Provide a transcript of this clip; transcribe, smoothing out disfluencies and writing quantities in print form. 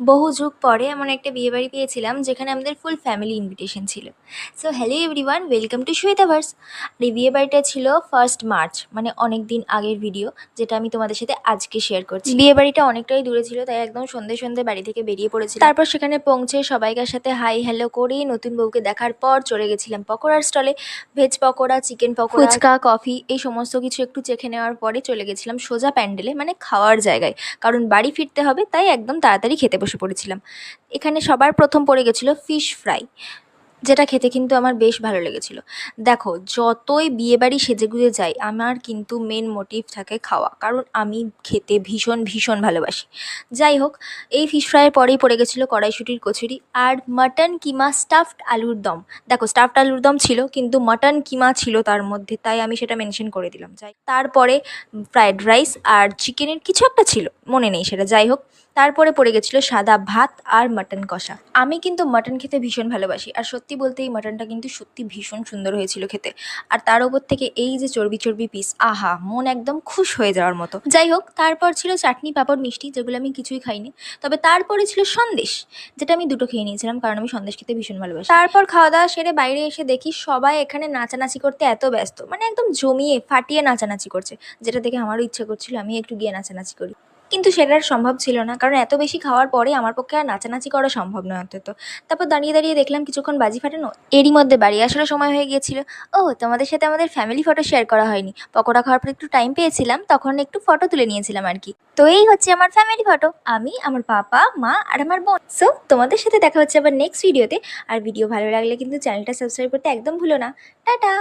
বহু যুগ পরে এমন একটা বিয়েবাড়ি পেয়েছিলাম যেখানে আমাদের ফুল ফ্যামিলি ইনভিটেশন ছিল। So hello everyone, welcome to Shwetaverse. আর এই বিয়েবাড়িটা ছিল 1 মার্চ, মানে অনেক দিন আগের ভিডিও, যেটা আমি তোমাদের সাথে আজকে শেয়ার করছি। বিয়েবাড়িটা অনেকটাই দূরে ছিল, তাই একদম সন্ধে সন্ধে বাড়ি থেকে বেরিয়ে পড়েছি। তারপর সেখানে পৌঁছে সবাইকার সাথে হাই হ্যালো করে নতুন বউকে দেখার পর চলে গেছিলাম পকোড়ার স্টলে। Veg pakora, chicken pakora, phuchka, coffee এই সমস্ত কিছু একটু চেখে নেওয়ার পরে চলে গেছিলাম সোজা প্যান্ডেলে, মানে খাওয়ার জায়গায়। কারণ বাড়ি ফিরতে হবে, তাই একদম তাড়াতাড়ি খেতে বসে পড়েছিলাম। এখানে সবার প্রথম পড়ে গেছিলো ফিশ ফ্রাই, যেটা খেতে কিন্তু আমার বেশ ভালো লেগেছিল। দেখো, যতই বিয়েবাড়ি সেজেগুজে যাই, আমার কিন্তু মেন মোটিভ থাকে খাওয়া, কারণ আমি খেতে ভীষণ ভীষণ ভালোবাসি। যাই হোক, এই ফিশ ফ্রাইয়ের পরেই পড়ে গেছিলো কড়াইশুঁটির কচুরি আর মাটন কিমা স্টাফড আলুর দম। দেখো, স্টাফড আলুর দম ছিল কিন্তু মাটন কিমা ছিল তার মধ্যে, তাই আমি সেটা মেনশন করে দিলাম। তারপরে ফ্রায়েড রাইস আর চিকেনের কিছু একটা ছিল, মনে নেই সেটা। যাই হোক, তারপরে পড়ে গেছিলো সাদা ভাত আর মাটন কষা। আমি কিন্তু মাটন খেতে ভীষণ ভালোবাসি, আর সত্যি বলতে এই মাটনটা কিন্তু সত্যি ভীষণ সুন্দর হয়েছিল খেতে। আর তার ওপর থেকে এই যে চর্বি চর্বি পিস, আহা, মন একদম খুশ হয়ে যাওয়ার মতো। যাই হোক, তারপর ছিল চাটনি, পাঁপড়, মিষ্টি, যেগুলো আমি কিছুই খাইনি। তবে তারপরে ছিল সন্দেশ, যেটা আমি দুটো খেয়ে নিয়েছিলাম, কারণ আমি সন্দেশ খেতে ভীষণ ভালোবাসি। তারপর খাওয়া দাওয়া সেরে বাইরে এসে দেখি সবাই এখানে নাচানাচি করতে এত ব্যস্ত, মানে একদম জমিয়ে ফাটিয়ে নাচানাচি করছে, যেটা দেখে আমারও ইচ্ছা করছিল আমি একটু গিয়ে নাচানাচি করি। কিন্তু সেটা আর সম্ভব ছিল না, কারণ এত বেশি খাওয়ার পরে আমার পক্ষে আর নাচানাচি করা সম্ভব নয় অন্তত। তারপর দাঁড়িয়ে দাঁড়িয়ে দেখলাম কিছুক্ষণ বাজি ফাটানো, এরই মধ্যে বাড়ি আসারও সময় হয়ে গিয়েছিল। ও, তোমাদের সাথে আমাদের ফ্যামিলি ফটো শেয়ার করা হয়নি। পকোড়া খাওয়ার পর একটু টাইম পেয়েছিলাম, তখন একটু ফটো তুলে নিয়েছিলাম আর কি। তো এই হচ্ছে আমার ফ্যামিলি ফটো, আমি, আমার পাপা, মা আর আমার বোন। সো তোমাদের সাথে দেখা হচ্ছে আবার নেক্সট ভিডিওতে। আর ভিডিও ভালো লাগলে কিন্তু চ্যানেলটা সাবস্ক্রাইব করতে একদম ভুলো না। টাটা।